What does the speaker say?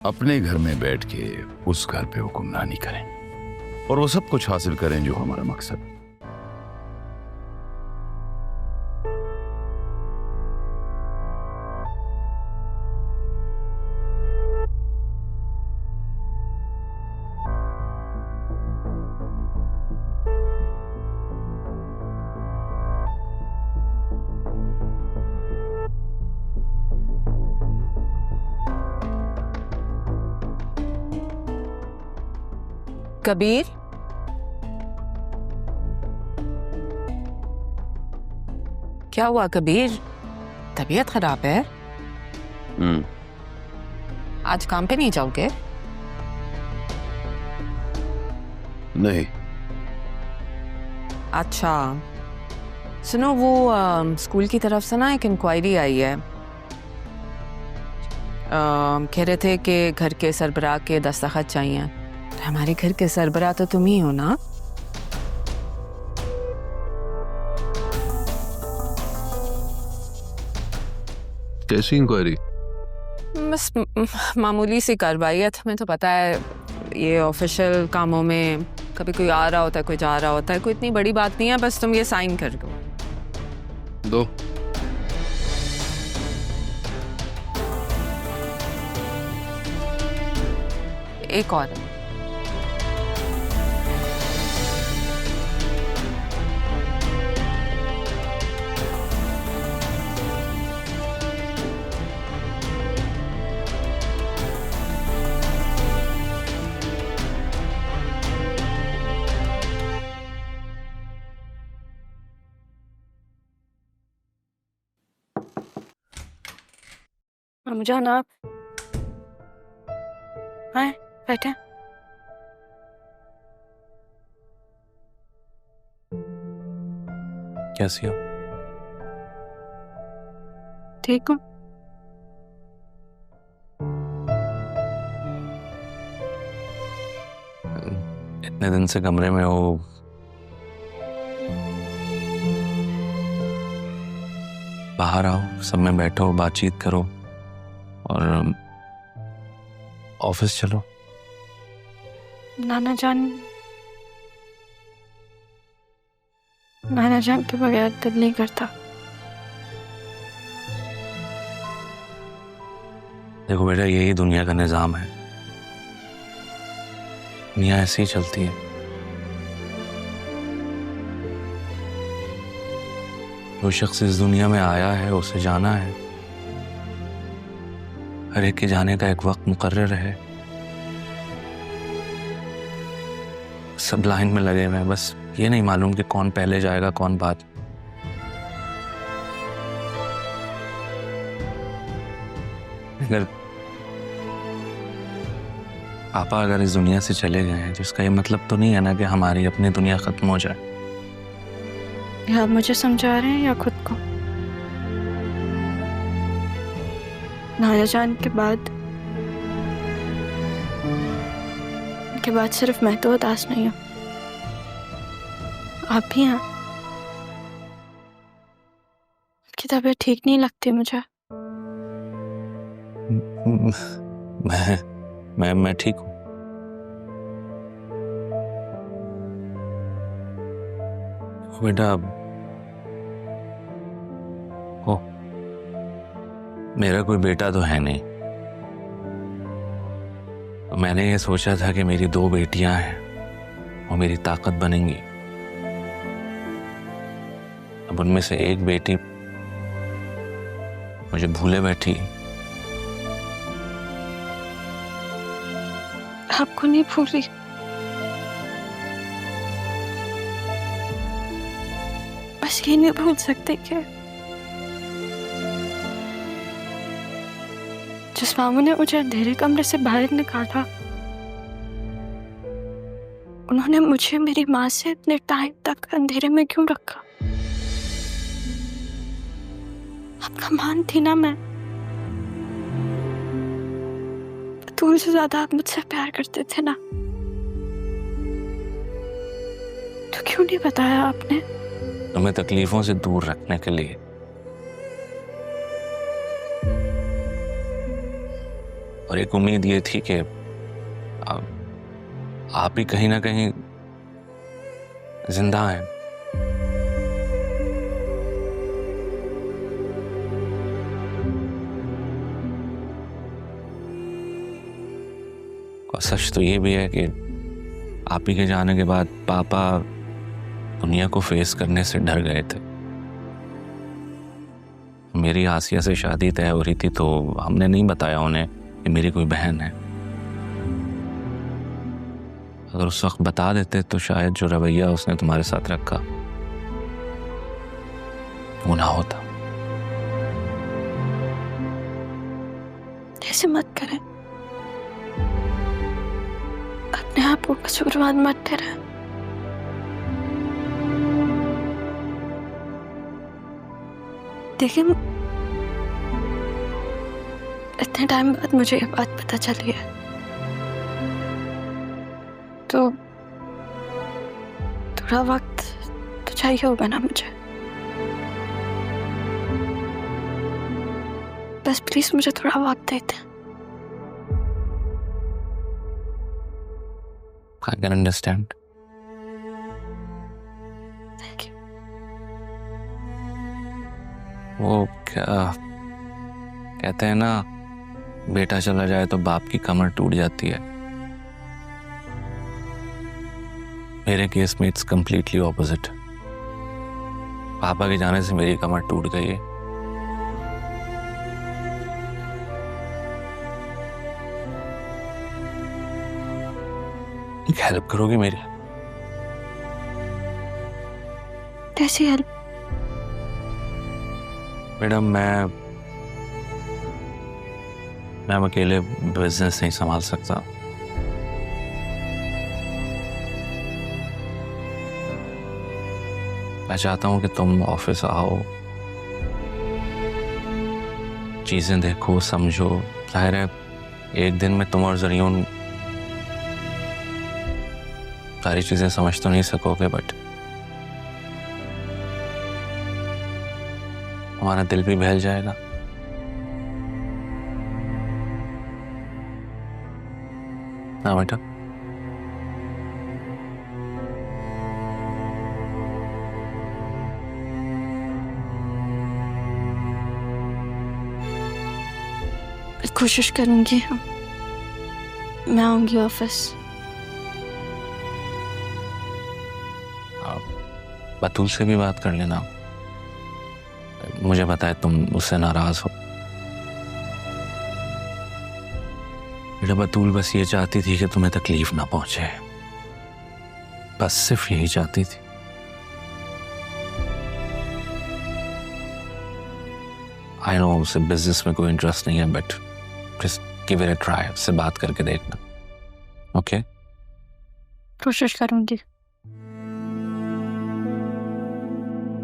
अपने घर में बैठ के उस घर पे हुक्मरानी करें और वो सब कुछ हासिल करें जो हमारा मकसद है। कबीर, क्या हुआ कबीर? तबीयत खराब है? आज काम पे नहीं जाओगे? नहीं। अच्छा सुनो, वो स्कूल की तरफ से ना एक इंक्वायरी आई है। कह रहे थे कि घर के सरबराह के दस्तखत चाहिए। हमारे घर के सरबराह तो तुम ही हो ना? कैसी इंक्वायरी? बस मामूली सी कार्रवाई है। तुम्हें तो पता है ये ऑफिशियल कामों में कभी कोई आ रहा होता है, कोई जा रहा होता है। कोई इतनी बड़ी बात नहीं है, बस तुम ये साइन कर दो। दो। एक और। अम्मजान आप आए बैठे। कैसी हो? ठीक हूँ। इतने दिन से कमरे में हो, बाहर आओ, सब में बैठो, बातचीत करो और ऑफिस चलो। नाना जान के बगैर दिल नहीं करता। देखो बेटा, यही दुनिया का निजाम है। दुनिया ऐसे ही चलती है। जो शख्स इस दुनिया में आया है उसे जाना है। हर एक के जाने का एक वक्त मुकर्रर है। सब लाइन में लगे हुए हैं, बस ये नहीं मालूम कि कौन पहले जाएगा कौन बाद। अगर पापा इस दुनिया से चले गए हैं, जिसका ये मतलब तो नहीं है ना कि हमारी अपनी दुनिया खत्म हो जाए। या आप मुझे समझा रहे हैं या खुद को? नाना जान के बाद सिर्फ मैं तो उदास नहीं हूँ, आप भी हैं। आपकी तबीयत ठीक नहीं लगती मुझे। मैं ठीक हूँ। बेटा हो, मेरा कोई बेटा तो है नहीं, तो मैंने ये सोचा था कि मेरी 2 बेटियां हैं, वो मेरी ताकत बनेंगी। अब उनमें से एक बेटी मुझे भूले बैठी। आपको नहीं भूली, बस ये नहीं भूल सकते कि जिस मामू ने मुझे अंधेरे कमरे से बाहर निकाला, उन्होंने मुझे मेरी माँ से इतने टाइम तक अंधेरे में क्यों रखा? आपका मान थी ना मैं, तुम से ज्यादा आप मुझसे प्यार करते थे ना, तो क्यों नहीं बताया आपने? तुम्हें तकलीफों से दूर रखने के लिए। और एक उम्मीद ये थी कि आप ही कहीं ना कहीं जिंदा हैं। और सच तो ये भी है कि आप ही के जाने के बाद पापा दुनिया को फेस करने से डर गए थे। मेरी आसिया से शादी तय हो रही थी तो हमने नहीं बताया उन्हें कि मेरी कोई बहन है। अगर उस वक्त बता देते तो शायद जो रवैया उसने तुम्हारे साथ रखा वो ना होता। ऐसे मत करें, अपने आप को कसूरवार मत ठहराएं। देखिए, इतने टाइम बाद मुझे ये बात पता चली है तो थोड़ा वक्त तो चाहिए होगा ना मुझे। बस प्लीज मुझे थोड़ा वक्त देते। I can understand. Thank you. वो क्या कहते हैं ना, बेटा चला जाए तो बाप की कमर टूट जाती है। मेरे केस में इट्स कंप्लीटली ऑपोजिट। पापा के जाने से मेरी कमर टूट गई है। एक हेल्प करोगे मेरी? कैसी हेल्प? मैडम मैं अकेले बिजनेस नहीं संभाल सकता। मैं चाहता हूं कि तुम ऑफिस आओ, चीजें देखो, समझो। जाहिर है एक दिन में तुम और जरियून सारी चीजें समझ तो नहीं सकोगे, बट हमारा दिल भी बहल जाएगा। ना बेटा? कोशिश करूंगी, मैं आऊंगी ऑफिस। बतूल से भी बात कर लेना। मुझे पता है तुम उससे नाराज हो। बेटा बतूल बस ये चाहती थी कि तुम्हें तकलीफ ना पहुंचे, बस सिर्फ यही चाहती थी। आई नो उसे बिजनेस में कोई इंटरेस्ट नहीं है, but just give it a try. उससे बात करके देखना। ओके? कोशिश करूंगी।